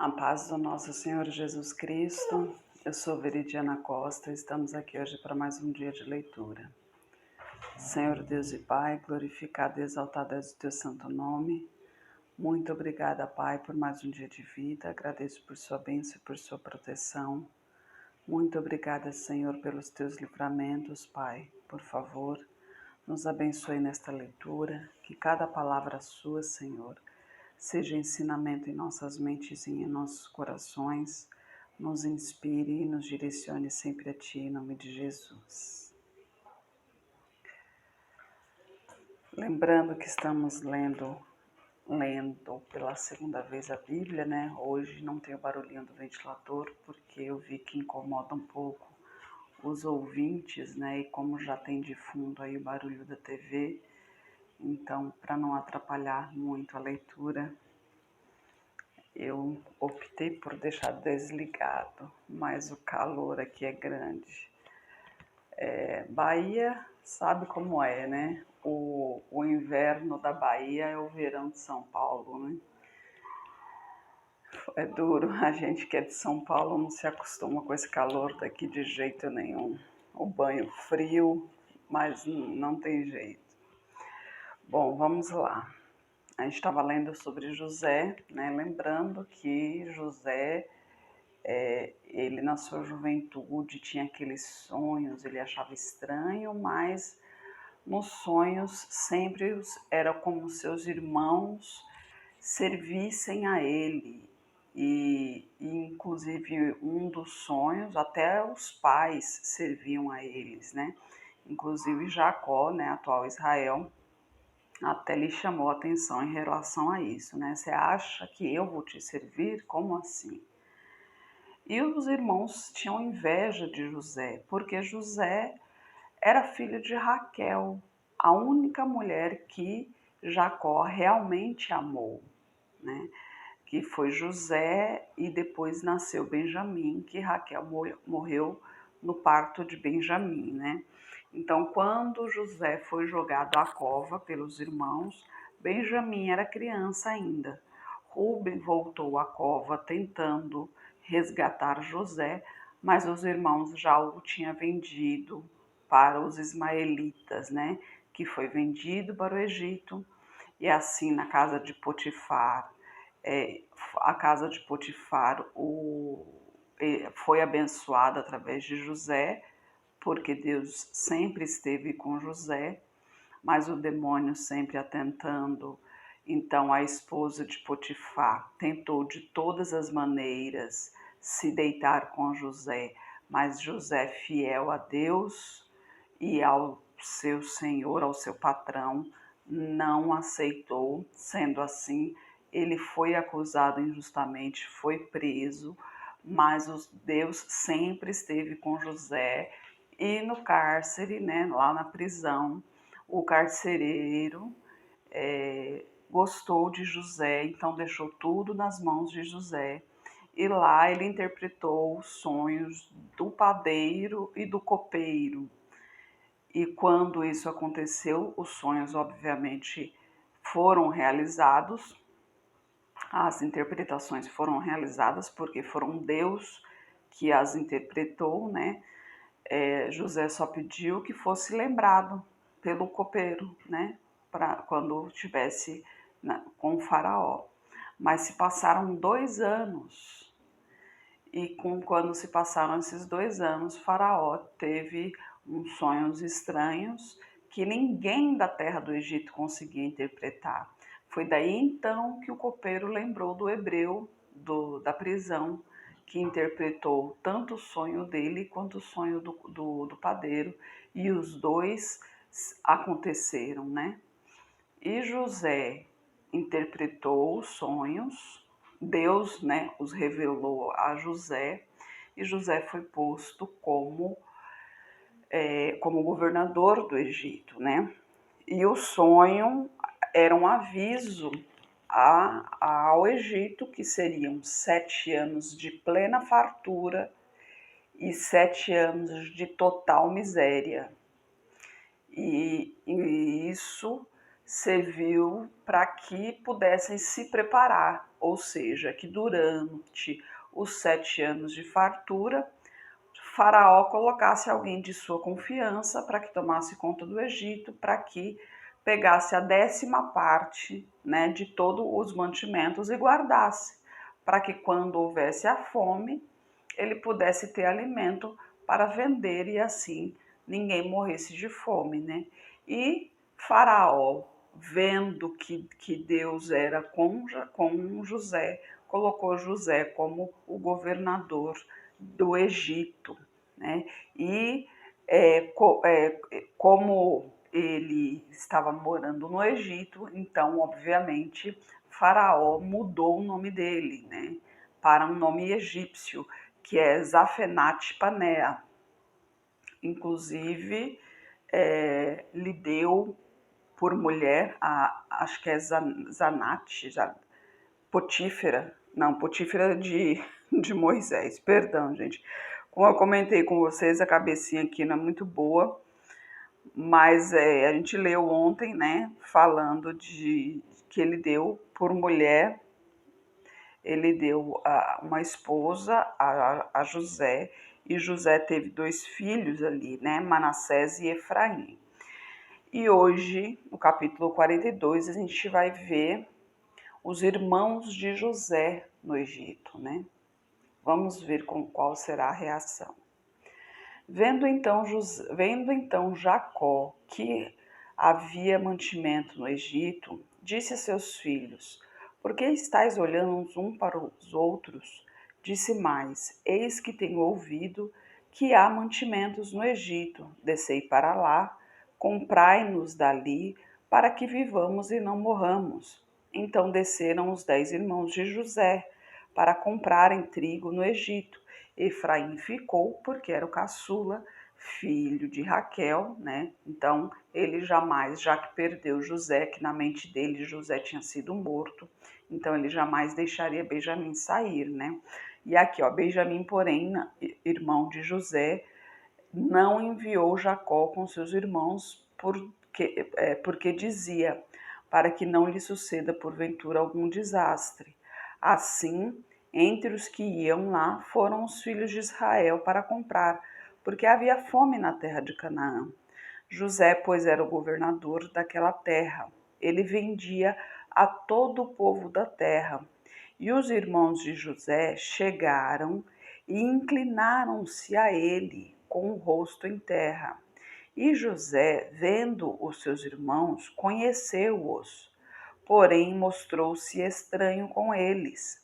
A paz do nosso Senhor Jesus Cristo. Eu sou Veridiana Costa e estamos aqui hoje para mais um dia de leitura. Senhor Deus e Pai, glorificado e exaltado é o teu santo nome. Muito obrigada, Pai, por mais um dia de vida. Agradeço por sua bênção e por sua proteção. Muito obrigada, Senhor, pelos teus livramentos, Pai. Por favor, nos abençoe nesta leitura, que cada palavra sua, Senhor, seja ensinamento em nossas mentes e em nossos corações, nos inspire e nos direcione sempre a Ti, em nome de Jesus. Lembrando que estamos lendo pela segunda vez a Bíblia, né? Hoje não tem o barulhinho do ventilador, porque eu vi que incomoda um pouco os ouvintes, né? E como já tem de fundo aí o barulho da TV, então, para não atrapalhar muito a leitura, eu optei por deixar desligado, mas o calor aqui é grande. Bahia sabe como é, né? O inverno da Bahia é o verão de São Paulo, né? É duro, a gente que é de São Paulo não se acostuma com esse calor daqui de jeito nenhum. O banho frio, mas não tem jeito. Bom, vamos lá. A gente estava lendo sobre José, né? Lembrando que José, ele na sua juventude tinha aqueles sonhos, ele achava estranho, mas nos sonhos sempre era como seus irmãos servissem a ele. E inclusive um dos sonhos, até os pais serviam a eles, né? Inclusive Jacó, né, atual Israel, até lhe chamou a atenção em relação a isso, né? Você acha que eu vou te servir? Como assim? E os irmãos tinham inveja de José, porque José era filho de Raquel, a única mulher que Jacó realmente amou, né? Que foi José, e depois nasceu Benjamim, que Raquel morreu no parto de Benjamim, né? Então, quando José foi jogado à cova pelos irmãos, Benjamim era criança ainda. Rúben voltou à cova tentando resgatar José, mas os irmãos já o tinham vendido para os ismaelitas, né? Que foi vendido para o Egito, e assim na casa de Potifar, a casa de Potifar foi abençoada através de José, porque Deus sempre esteve com José, mas o demônio sempre atentando. Então a esposa de Potifar tentou de todas as maneiras se deitar com José, mas José, fiel a Deus e ao seu senhor, ao seu patrão, não aceitou. Sendo assim, ele foi acusado injustamente, foi preso, mas Deus sempre esteve com José. E no cárcere, né, lá na prisão, o carcereiro gostou de José, então deixou tudo nas mãos de José. E lá ele interpretou os sonhos do padeiro e do copeiro. E quando isso aconteceu, os sonhos obviamente foram realizados, as interpretações foram realizadas porque foram Deus que as interpretou, né? José só pediu que fosse lembrado pelo copeiro, né? Para quando estivesse com o faraó. Mas se passaram 2 anos, e quando se passaram esses 2 anos, Faraó teve uns sonhos estranhos que ninguém da terra do Egito conseguia interpretar. Foi daí então que o copeiro lembrou do hebreu da prisão, que interpretou tanto o sonho dele quanto o sonho do padeiro, e os dois aconteceram, né? E José interpretou os sonhos, Deus, né, os revelou a José, e José foi posto como governador do Egito, né? E o sonho era um aviso ao Egito que seriam 7 anos de plena fartura e 7 anos de total miséria. E isso serviu para que pudessem se preparar, ou seja, que durante os 7 anos de fartura, Faraó colocasse alguém de sua confiança para que tomasse conta do Egito, para que pegasse a 10ª parte, né, de todos os mantimentos e guardasse, para que quando houvesse a fome, ele pudesse ter alimento para vender e assim ninguém morresse de fome, né? E Faraó, vendo que Deus era com José, colocou José como o governador do Egito, né? E como ele estava morando no Egito, então, obviamente, Faraó mudou o nome dele, né, para um nome egípcio, que é Zafenat-Panea. Inclusive, lhe deu por mulher, acho que é Zanate, Potífera, não, Potífera de Moisés, perdão, gente. Como eu comentei com vocês, a cabecinha aqui não é muito boa, mas a gente leu ontem, né, falando de que ele deu por mulher, ele deu uma esposa a José, e José teve 2 filhos ali, né, Manassés e Efraim. E hoje, no capítulo 42, a gente vai ver os irmãos de José no Egito, né? Vamos ver qual será a reação. Vendo então Jacó que havia mantimento no Egito, disse a seus filhos: Por que estáis olhando uns para os outros? Disse mais: Eis que tenho ouvido que há mantimentos no Egito. Descei para lá, comprai-nos dali, para que vivamos e não morramos. Então desceram os 10 irmãos de José para comprarem trigo no Egito. Efraim ficou, porque era o caçula, filho de Raquel, né? Então, ele jamais, já que perdeu José, que na mente dele José tinha sido morto, então ele jamais deixaria Benjamim sair, né? E aqui, ó, Benjamim, porém, irmão de José, não enviou Jacó com seus irmãos porque dizia, para que não lhe suceda porventura algum desastre. Assim, entre os que iam lá foram os filhos de Israel para comprar, porque havia fome na terra de Canaã. José, pois, era o governador daquela terra. Ele vendia a todo o povo da terra. E os irmãos de José chegaram e inclinaram-se a ele com o rosto em terra. E José, vendo os seus irmãos, conheceu-os, porém mostrou-se estranho com eles.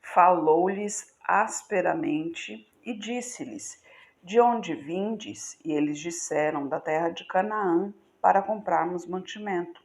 Falou-lhes asperamente e disse-lhes: De onde vindes? E eles disseram: Da terra de Canaã, para comprarmos mantimento.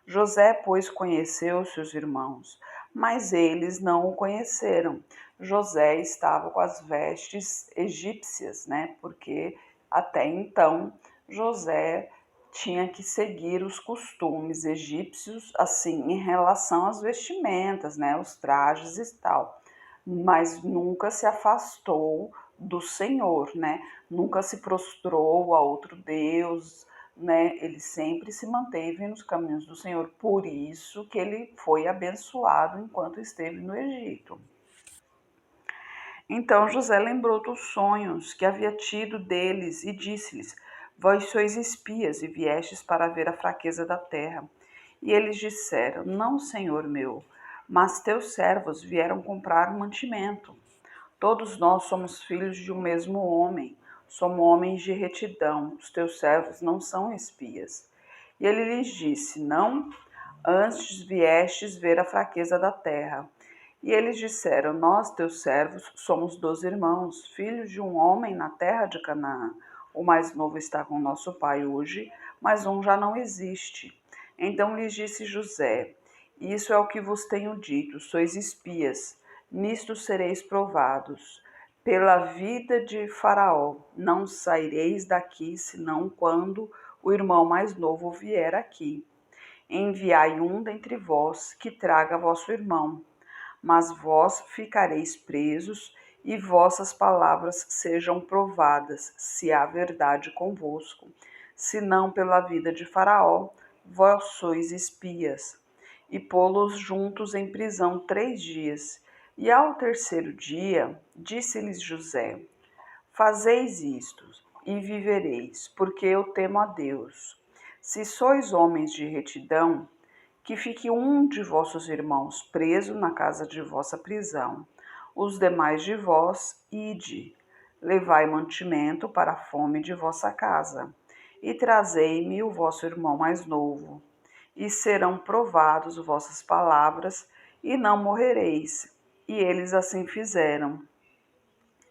José, pois, conheceu seus irmãos, mas eles não o conheceram. José estava com as vestes egípcias, né? Porque até então José tinha que seguir os costumes egípcios, assim, em relação às vestimentas, né? Os trajes e tal. Mas nunca se afastou do Senhor, né? Nunca se prostrou a outro Deus, né? Ele sempre se manteve nos caminhos do Senhor, por isso que ele foi abençoado enquanto esteve no Egito. Então José lembrou dos sonhos que havia tido deles e disse-lhes: Vós sois espias e viestes para ver a fraqueza da terra. E eles disseram: Não, senhor meu, mas teus servos vieram comprar mantimento. Todos nós somos filhos de um mesmo homem, somos homens de retidão, os teus servos não são espias. E ele lhes disse: Não, antes viestes ver a fraqueza da terra. E eles disseram: Nós, teus servos, somos 12 irmãos, filhos de um homem na terra de Canaã. O mais novo está com nosso pai hoje, mas um já não existe. Então lhes disse José: Isso é o que vos tenho dito, sois espias. Nisto sereis provados. Pela vida de Faraó, não saireis daqui, senão quando o irmão mais novo vier aqui. Enviai um dentre vós que traga vosso irmão, mas vós ficareis presos e vossas palavras sejam provadas, se há verdade convosco. Se não pela vida de Faraó, vós sois espias. e pô-los juntos em prisão 3 dias. E ao terceiro dia, disse-lhes José: Fazeis isto, e vivereis, porque eu temo a Deus. Se sois homens de retidão, que fique um de vossos irmãos preso na casa de vossa prisão. Os demais de vós, ide, levai mantimento para a fome de vossa casa, e trazei-me o vosso irmão mais novo, e serão provados vossas palavras, e não morrereis. E eles assim fizeram.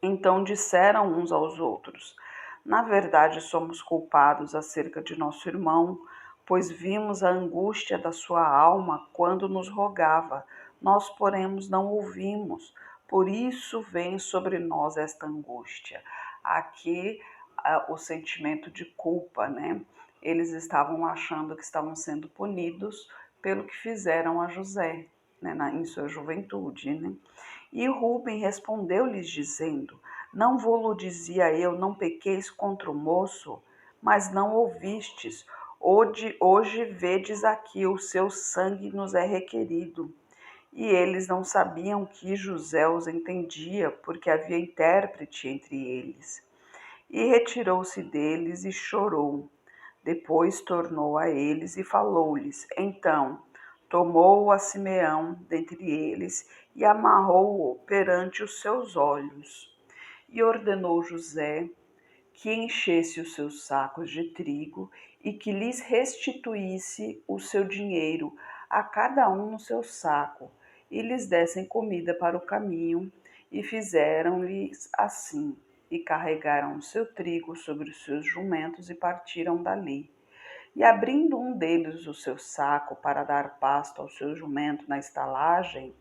Então disseram uns aos outros: Na verdade, somos culpados acerca de nosso irmão, pois vimos a angústia da sua alma quando nos rogava. Nós, porém, não ouvimos. Por isso vem sobre nós esta angústia. Aqui, o sentimento de culpa, né? Eles estavam achando que estavam sendo punidos pelo que fizeram a José, né, em sua juventude, né? E Rúben respondeu-lhes, dizendo: Não vou-lo dizia eu, não pequeis contra o moço, mas não ouvistes. Hoje vedes aqui, o seu sangue nos é requerido. E eles não sabiam que José os entendia, porque havia intérprete entre eles. E retirou-se deles e chorou. Depois tornou a eles e falou-lhes. Então tomou a Simeão dentre eles e amarrou-o perante os seus olhos. E ordenou José que enchesse os seus sacos de trigo e que lhes restituísse o seu dinheiro, a cada um no seu saco, e lhes dessem comida para o caminho, e fizeram-lhes assim, e carregaram o seu trigo sobre os seus jumentos e partiram dali. E abrindo um deles o seu saco para dar pasto ao seu jumento na estalagem,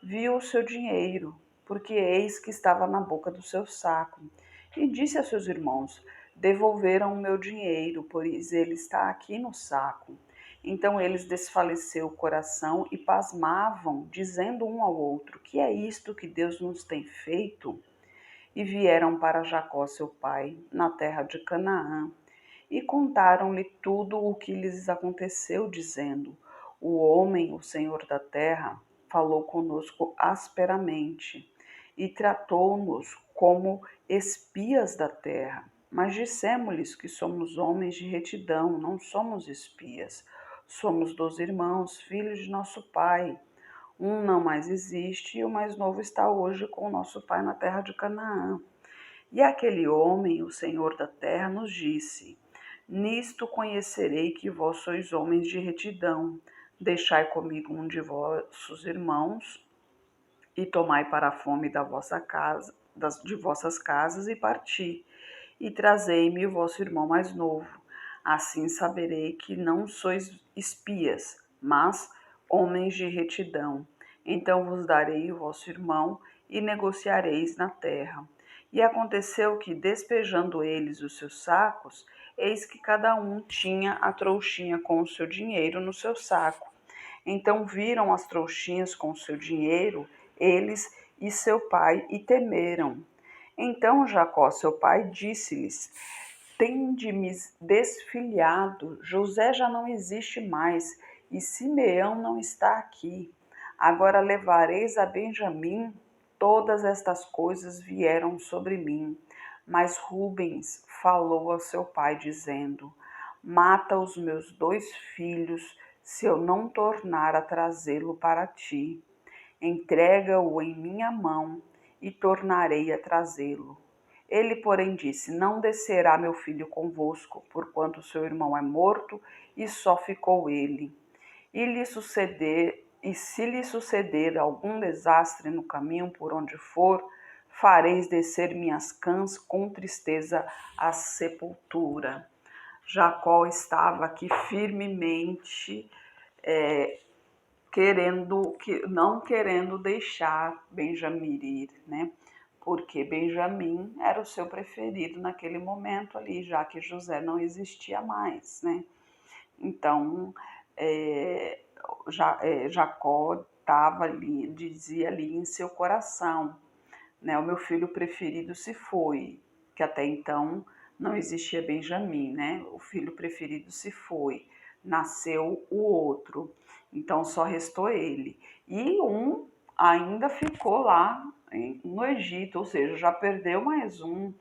viu o seu dinheiro, porque eis que estava na boca do seu saco. E disse a seus irmãos: Devolveram o meu dinheiro, pois ele está aqui no saco. Então eles desfaleceu o coração e pasmavam, dizendo um ao outro: Que é isto que Deus nos tem feito? E vieram para Jacó, seu pai, na terra de Canaã, e contaram-lhe tudo o que lhes aconteceu, dizendo: O homem, o Senhor da terra, falou conosco asperamente e tratou-nos como espias da terra. Mas dissemos-lhes que somos homens de retidão, não somos espias. Somos 12 irmãos, filhos de nosso pai. Um não mais existe e o mais novo está hoje com nosso pai na terra de Canaã. E aquele homem, o Senhor da terra, nos disse: Nisto conhecerei que vós sois homens de retidão. Deixai comigo um de vossos irmãos e tomai para a fome da vossa casa, de vossas casas e parti. E trazei-me o vosso irmão mais novo. Assim saberei que não sois espias, mas homens de retidão. Então vos darei o vosso irmão e negociareis na terra. E aconteceu que, despejando eles os seus sacos, eis que cada um tinha a trouxinha com o seu dinheiro no seu saco. Então viram as trouxinhas com o seu dinheiro, eles e seu pai, e temeram. Então Jacó, seu pai, disse-lhes: Tende-me desfilhado, José já não existe mais, e Simeão não está aqui. Agora levareis a Benjamim. Todas estas coisas vieram sobre mim. Mas Rubens falou ao seu pai, dizendo: Mata os meus 2 filhos, se eu não tornar a trazê-lo para ti. Entrega-o em minha mão, e tornarei a trazê-lo. Ele, porém, disse: Não descerá meu filho convosco, porquanto seu irmão é morto, e só ficou ele. E se lhe suceder algum desastre no caminho por onde for, fareis descer minhas cãs com tristeza à sepultura. Jacó estava aqui firmemente não querendo deixar Benjamim ir, né? Porque Benjamim era o seu preferido naquele momento ali, já que José não existia mais, né? Então, Jacó estava ali, dizia ali em seu coração, né? O meu filho preferido se foi, que até então não existia Benjamim, né? O filho preferido se foi, nasceu o outro. Então só restou ele. E um ainda ficou lá no Egito, ou seja, já perdeu mais um.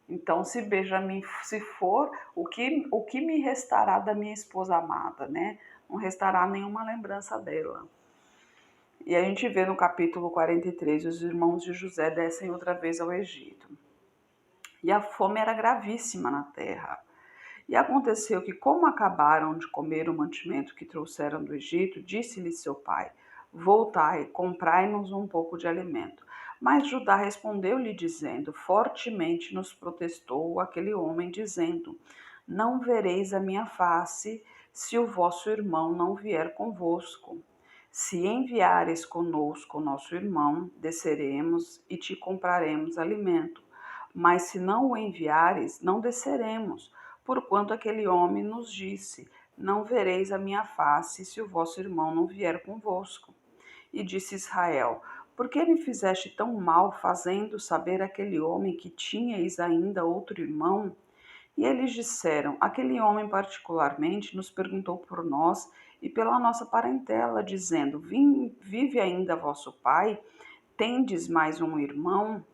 Então, se Benjamim se for, o que me restará da minha esposa amada, né? Não restará nenhuma lembrança dela. E a gente vê no capítulo 43, os irmãos de José descem outra vez ao Egito. E a fome era gravíssima na terra. E aconteceu que, como acabaram de comer o mantimento que trouxeram do Egito, disse-lhe seu pai: Voltai, comprai-nos um pouco de alimento. Mas Judá respondeu-lhe, dizendo: Fortemente nos protestou aquele homem, dizendo: Não vereis a minha face, se o vosso irmão não vier convosco. Se enviares conosco o nosso irmão, desceremos e te compraremos alimento. Mas se não o enviares, não desceremos, porquanto aquele homem nos disse: Não vereis a minha face, se o vosso irmão não vier convosco. E disse Israel: Por que me fizeste tão mal, fazendo saber aquele homem que tinhais ainda outro irmão? E eles disseram: Aquele homem particularmente nos perguntou por nós e pela nossa parentela, dizendo: Vive ainda vosso pai? Tendes mais um irmão?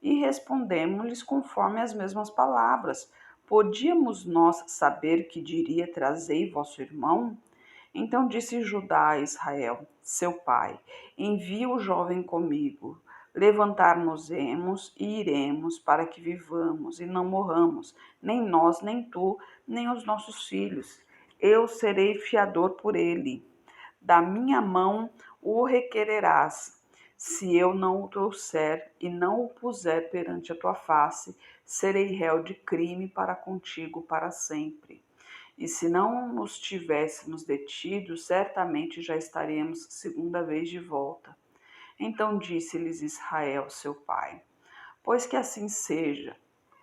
E respondemos-lhes conforme as mesmas palavras. Podíamos nós saber que diria: Trazei vosso irmão? Então disse Judá a Israel, seu pai: Envia o jovem comigo. Levantar-nos-emos e iremos, para que vivamos e não morramos, nem nós, nem tu, nem os nossos filhos. Eu serei fiador por ele. Da minha mão o requererás. Se eu não o trouxer e não o puser perante a tua face, serei réu de crime para contigo para sempre. E se não nos tivéssemos detido, certamente já estaríamos segunda vez de volta. Então disse-lhes Israel, seu pai: Pois que assim seja,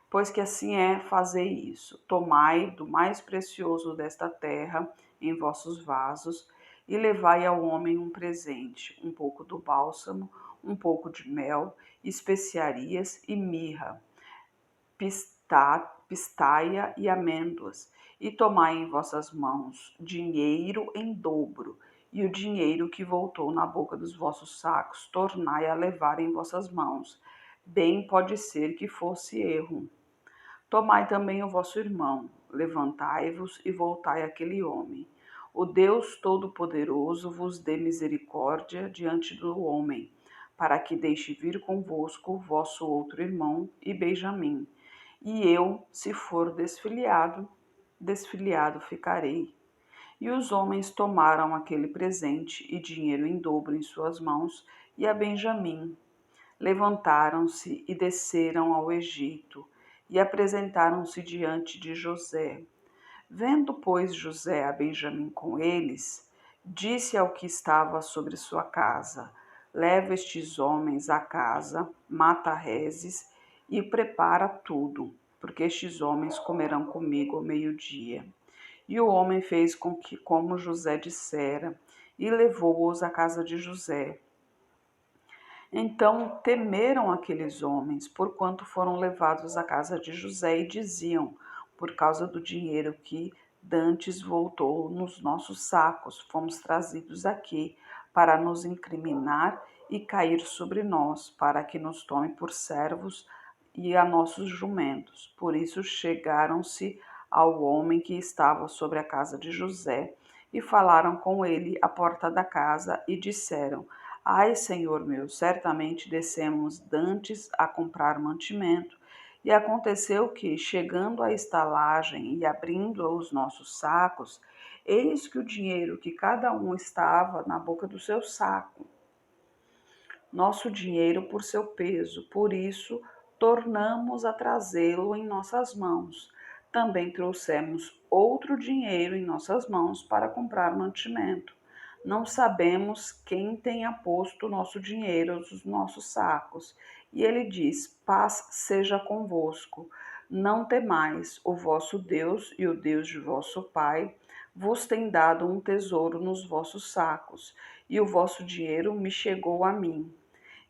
pois que assim é, fazei isso. Tomai do mais precioso desta terra em vossos vasos e levai ao homem um presente, um pouco do bálsamo, um pouco de mel, especiarias e mirra, pistaia e amêndoas, e tomai em vossas mãos dinheiro em dobro, e o dinheiro que voltou na boca dos vossos sacos, tornai a levar em vossas mãos. Bem pode ser que fosse erro. Tomai também o vosso irmão, levantai-vos e voltai àquele homem. O Deus Todo-Poderoso vos dê misericórdia diante do homem, para que deixe vir convosco o vosso outro irmão e Benjamim. E eu, se for desfiliado ficarei. E os homens tomaram aquele presente e dinheiro em dobro em suas mãos, e a Benjamim. Levantaram-se e desceram ao Egito, e apresentaram-se diante de José. Vendo, pois, José a Benjamim com eles, disse ao que estava sobre sua casa: Leva estes homens à casa, mata rezes e prepara tudo, porque estes homens comerão comigo ao meio-dia. E o homem fez como José dissera, e levou-os à casa de José. Então temeram aqueles homens, porquanto foram levados à casa de José, e diziam: Por causa do dinheiro que dantes voltou nos nossos sacos, fomos trazidos aqui para nos incriminar e cair sobre nós, para que nos tome por servos e a nossos jumentos. Por isso chegaram-se ao homem que estava sobre a casa de José e falaram com ele à porta da casa e disseram: Ai, Senhor meu, certamente descemos dantes a comprar mantimento. E aconteceu que, chegando à estalagem e abrindo os nossos sacos, eis que o dinheiro que cada um estava na boca do seu saco, nosso dinheiro por seu peso, por isso tornamos a trazê-lo em nossas mãos. Também trouxemos outro dinheiro em nossas mãos para comprar mantimento. Não sabemos quem tenha posto o nosso dinheiro nos nossos sacos. E ele diz: Paz seja convosco. Não temais, o vosso Deus e o Deus de vosso Pai vos tem dado um tesouro nos vossos sacos, e o vosso dinheiro me chegou a mim.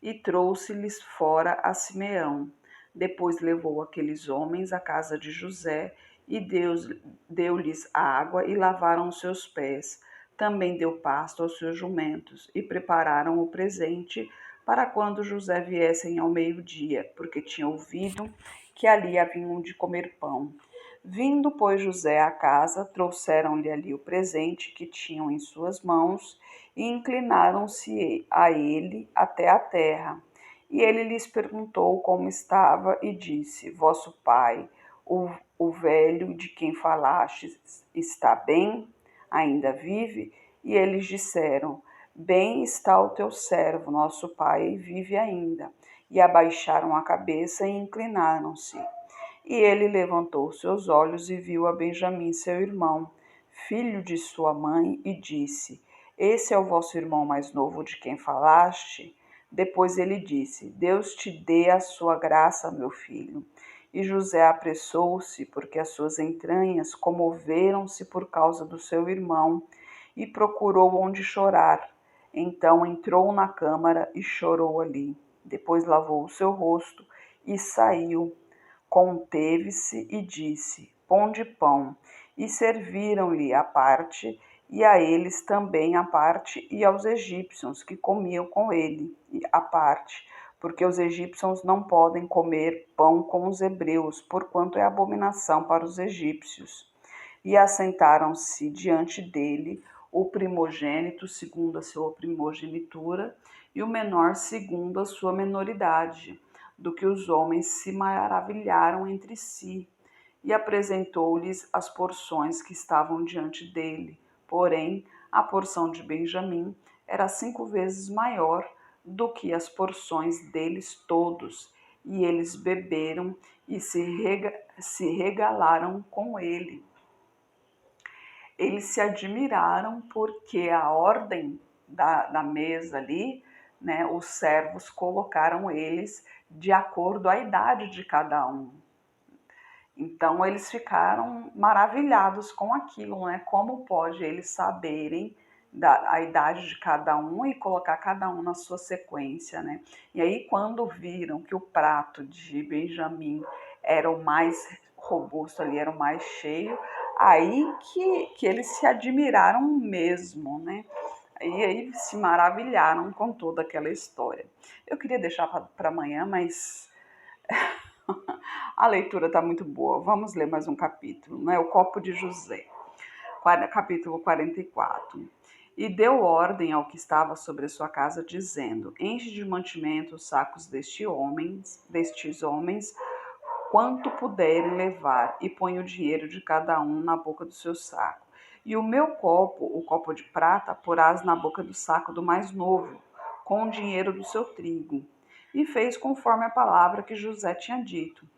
E trouxe-lhes fora a Simeão. Depois levou aqueles homens à casa de José, e Deus deu-lhes água e lavaram os seus pés. também deu pasto aos seus jumentos, e prepararam o presente para quando José viessem ao meio-dia, porque tinha ouvido que ali haviam de comer pão. Vindo, pois, José à casa, trouxeram-lhe ali o presente que tinham em suas mãos e inclinaram-se a ele até a terra. E ele lhes perguntou como estava e disse: Vosso pai, o velho de quem falastes, está bem? Ainda vive? E eles disseram: Bem está o teu servo, nosso pai vive ainda. E abaixaram a cabeça e inclinaram-se. E ele levantou seus olhos e viu a Benjamim, seu irmão, filho de sua mãe, e disse: Esse é o vosso irmão mais novo de quem falaste? Depois ele disse: Deus te dê a sua graça, meu filho. E José apressou-se, porque as suas entranhas comoveram-se por causa do seu irmão, e procurou onde chorar. Então entrou na câmara e chorou ali. Depois lavou o seu rosto e saiu. Conteve-se e disse: Ponde pão. E serviram-lhe à parte, e a eles também à parte, e aos egípcios que comiam com ele à parte, porque os egípcios não podem comer pão com os hebreus, porquanto é abominação para os egípcios. E assentaram-se diante dele o primogênito segundo a sua primogenitura, e o menor segundo a sua menoridade, do que os homens se maravilharam entre si, e apresentou-lhes as porções que estavam diante dele. Porém, a porção de Benjamim era 5 vezes maior do que as porções deles todos, e eles beberam e se regalaram com ele. Eles se admiraram porque a ordem da mesa ali, né, os servos colocaram eles de acordo à idade de cada um. Então eles ficaram maravilhados com aquilo, né? Como pode eles saberem a idade de cada um e colocar cada um na sua sequência, né? E aí quando viram que o prato de Benjamim era o mais robusto ali, era o mais cheio, aí que eles se admiraram mesmo, né? E aí se maravilharam com toda aquela história. Eu queria deixar para amanhã, mas a leitura está muito boa. Vamos ler mais um capítulo, né? O copo de José, capítulo 44. E deu ordem ao que estava sobre a sua casa, dizendo: Enche de mantimento os sacos destes homens, quanto puderem levar, e põe o dinheiro de cada um na boca do seu saco. E o meu copo, o copo de prata, porás na boca do saco do mais novo, com o dinheiro do seu trigo. E fez conforme a palavra que José tinha dito.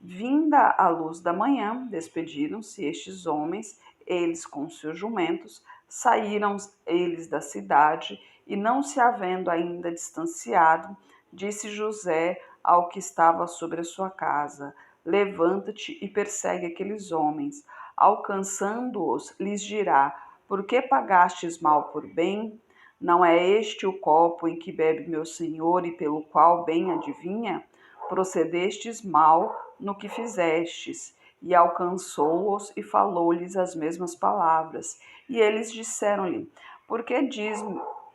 Vinda a luz da manhã, despediram-se estes homens, eles com seus jumentos, saíram eles da cidade, e não se havendo ainda distanciado, disse José ao que estava sobre a sua casa: Levanta-te e persegue aqueles homens. Alcançando-os, lhes dirá: Por que pagastes mal por bem? Não é este o copo em que bebe meu senhor e pelo qual bem adivinha? Procedestes mal no que fizestes. E alcançou-os e falou-lhes as mesmas palavras. E eles disseram-lhe: Por que diz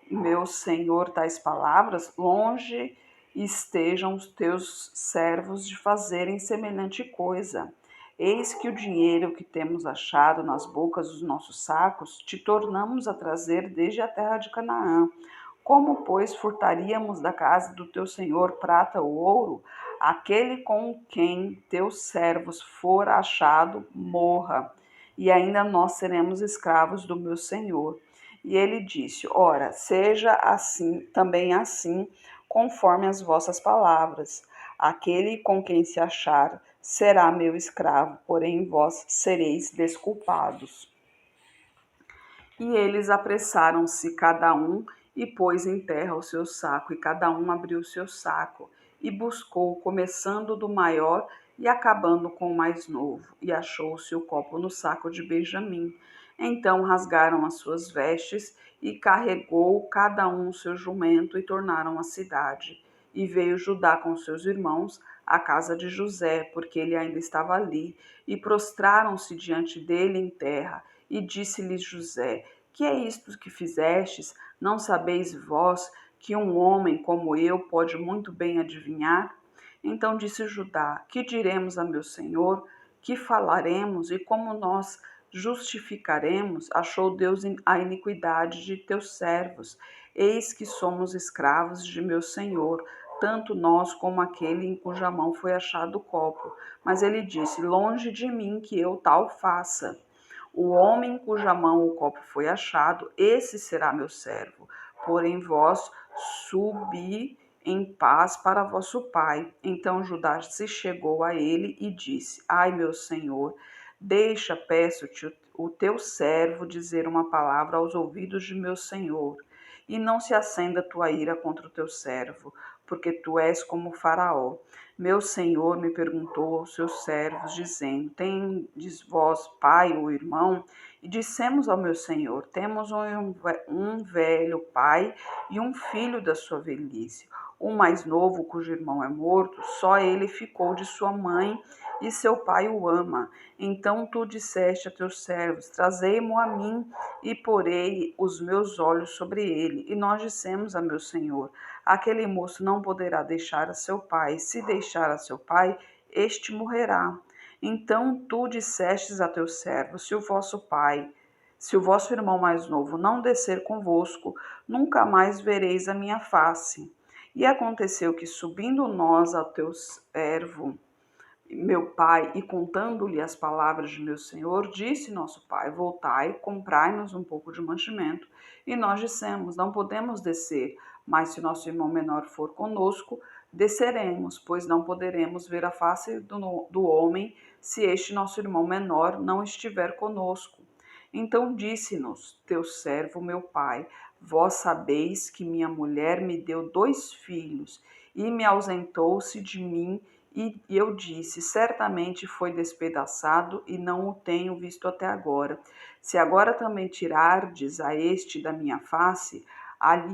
meu senhor tais palavras? Longe estejam os teus servos de fazerem semelhante coisa. Eis que o dinheiro que temos achado nas bocas dos nossos sacos te tornamos a trazer desde a terra de Canaã. Como, pois, furtaríamos da casa do teu senhor prata ou ouro? Aquele com quem teus servos for achado, morra, e ainda nós seremos escravos do meu senhor. E ele disse: Ora, seja assim, também assim, conforme as vossas palavras. Aquele com quem se achar será meu escravo, porém vós sereis desculpados. E eles apressaram-se, cada um, e pôs em terra o seu saco, e cada um abriu o seu saco, e buscou, começando do maior e acabando com o mais novo, e achou-se o copo no saco de Benjamim. Então rasgaram as suas vestes, e carregou cada um o seu jumento, e tornaram à cidade. E veio Judá com seus irmãos à casa de José, porque ele ainda estava ali, e prostraram-se diante dele em terra. E disse-lhes José: Que é isto que fizestes? Não sabeis vós que um homem como eu pode muito bem adivinhar? Então disse Judá: Que diremos a meu senhor? Que falaremos? E como nós justificaremos? Achou Deus a iniquidade de teus servos. Eis que somos escravos de meu senhor, tanto nós como aquele em cuja mão foi achado o copo. Mas ele disse: Longe de mim que eu tal faça. O homem em cuja mão o copo foi achado, esse será meu servo. Porém vós subi em paz para vosso pai. Então Judá se chegou a ele e disse: Ai, meu senhor, deixa, peço-te, o teu servo dizer uma palavra aos ouvidos de meu senhor, e não se acenda tua ira contra o teu servo, porque tu és como Faraó. Meu senhor me perguntou aos seus servos, dizendo: Tendes vós pai ou irmão? E dissemos ao meu senhor: Temos um velho pai e um filho da sua velhice. O mais novo, cujo irmão é morto, só ele ficou de sua mãe e seu pai o ama. Então tu disseste a teus servos: Trazei-mo a mim e porei os meus olhos sobre ele. E nós dissemos a meu senhor: Aquele moço não poderá deixar a seu pai. Se deixar a seu pai, este morrerá. Então tu dissestes a teus servos: se o vosso irmão mais novo não descer convosco, nunca mais vereis a minha face. E aconteceu que, subindo nós ao teu servo, meu pai, e contando-lhe as palavras de meu senhor, disse nosso pai: Voltai, comprai-nos um pouco de mantimento. E nós dissemos: Não podemos descer, mas se nosso irmão menor for conosco, desceremos, pois não poderemos ver a face do homem se este nosso irmão menor não estiver conosco. Então disse-nos teu servo, meu pai: Vós sabeis que minha mulher me deu 2 filhos e me ausentou-se de mim. E eu disse: Certamente foi despedaçado e não o tenho visto até agora. Se agora também tirardes a este da minha face,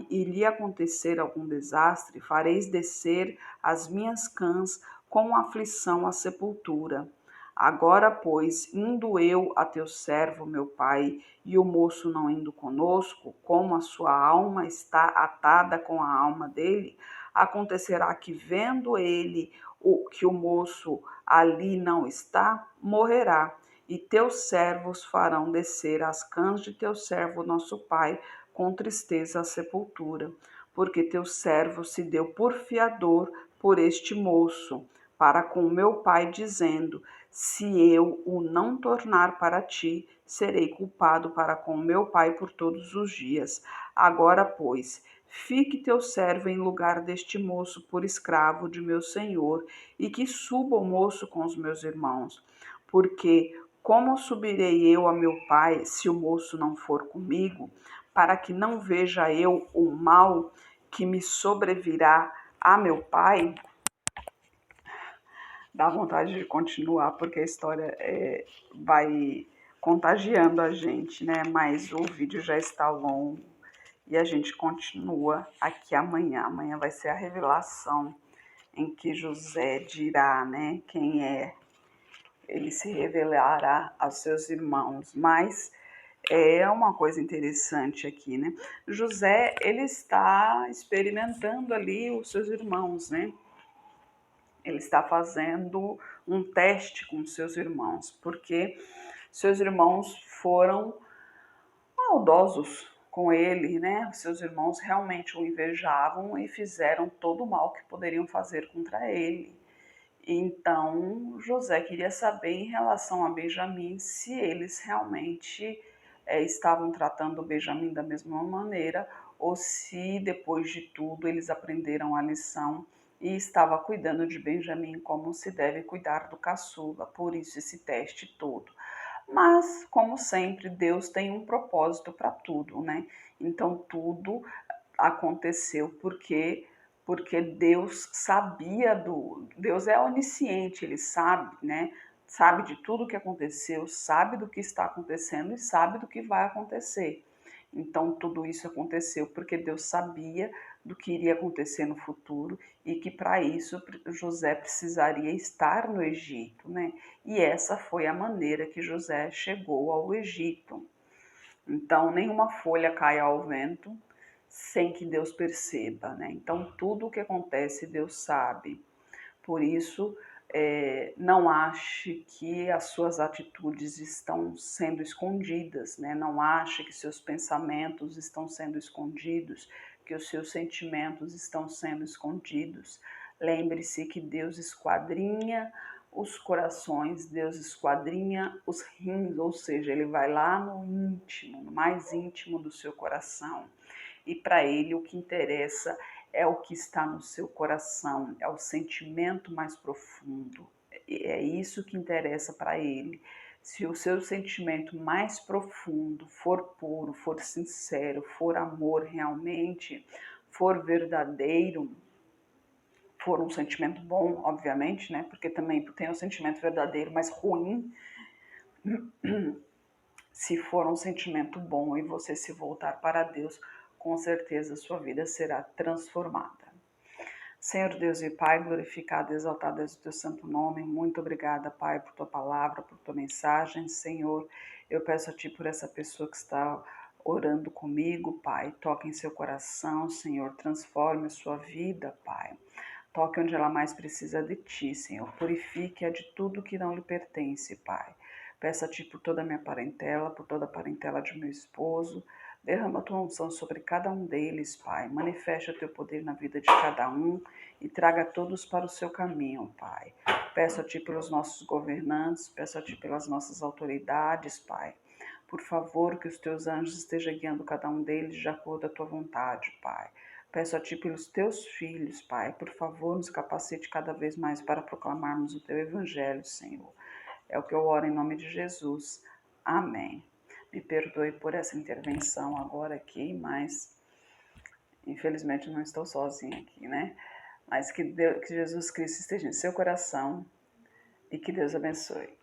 e lhe acontecer algum desastre, fareis descer as minhas cãs com aflição à sepultura. Agora, pois, indo eu a teu servo, meu pai, e o moço não indo conosco, como a sua alma está atada com a alma dele, acontecerá que, vendo ele que o moço ali não está, morrerá. E teus servos farão descer as cãs de teu servo, nosso pai, com tristeza à sepultura, porque teu servo se deu por fiador por este moço, para com meu pai, dizendo: Se eu o não tornar para ti, serei culpado para com meu pai por todos os dias. Agora, pois, fique teu servo em lugar deste moço por escravo de meu senhor, e que suba o moço com os meus irmãos. Porque como subirei eu a meu pai, se o moço não for comigo, para que não veja eu o mal que me sobrevirá a meu pai? Dá vontade de continuar, porque a história vai contagiando a gente, né? Mas o vídeo já está longo e a gente continua aqui amanhã. Amanhã vai ser a revelação em que José dirá, né, quem é. Ele se revelará aos seus irmãos. Mas é uma coisa interessante aqui, né? José, ele está experimentando ali os seus irmãos, né? Ele está fazendo um teste com seus irmãos, porque seus irmãos foram maldosos com ele, né? Seus irmãos realmente o invejavam e fizeram todo o mal que poderiam fazer contra ele. Então, José queria saber em relação a Benjamim se eles realmente estavam tratando Benjamim da mesma maneira ou se, depois de tudo, eles aprenderam a lição e estava cuidando de Benjamim como se deve cuidar do caçula. Por isso esse teste todo. Mas, como sempre, Deus tem um propósito para tudo, né? Então, tudo aconteceu porque Deus sabia Deus é onisciente, ele sabe, né? Sabe de tudo que aconteceu, sabe do que está acontecendo e sabe do que vai acontecer. Então tudo isso aconteceu porque Deus sabia do que iria acontecer no futuro e que para isso José precisaria estar no Egito, né? E essa foi a maneira que José chegou ao Egito. Então, nenhuma folha cai ao vento sem que Deus perceba, né? Então, tudo o que acontece, Deus sabe. Por isso, não ache que as suas atitudes estão sendo escondidas, né? Não ache que seus pensamentos estão sendo escondidos, que os seus sentimentos estão sendo escondidos. Lembre-se que Deus esquadrinha os corações, Deus esquadrinha os rins, ou seja, Ele vai lá no íntimo, no mais íntimo do seu coração. E para Ele o que interessa é o que está no seu coração, é o sentimento mais profundo. É isso que interessa para Ele. Se o seu sentimento mais profundo for puro, for sincero, for amor realmente, for verdadeiro, for um sentimento bom, obviamente, né? Porque também tem um sentimento verdadeiro, mas ruim. Se for um sentimento bom e você se voltar para Deus, com certeza a sua vida será transformada. Senhor Deus e Pai, glorificado e exaltado é o teu santo nome. Muito obrigada, Pai, por tua palavra, por tua mensagem. Senhor, eu peço a Ti por essa pessoa que está orando comigo, Pai. Toque em seu coração, Senhor. Transforme a sua vida, Pai. Toque onde ela mais precisa de Ti, Senhor. Purifique-a de tudo que não lhe pertence, Pai. Peço a Ti por toda a minha parentela, por toda a parentela de meu esposo. Derrama a Tua unção sobre cada um deles, Pai. Manifeste o Teu poder na vida de cada um e traga todos para o Seu caminho, Pai. Peço a Ti pelos nossos governantes, peço a Ti pelas nossas autoridades, Pai. Por favor, que os Teus anjos estejam guiando cada um deles de acordo com a Tua vontade, Pai. Peço a Ti pelos Teus filhos, Pai. Por favor, nos capacite cada vez mais para proclamarmos o Teu Evangelho, Senhor. É o que eu oro em nome de Jesus. Amém. Me perdoe por essa intervenção agora aqui, mas infelizmente não estou sozinha aqui, né? Mas que Jesus Cristo esteja em seu coração e que Deus abençoe.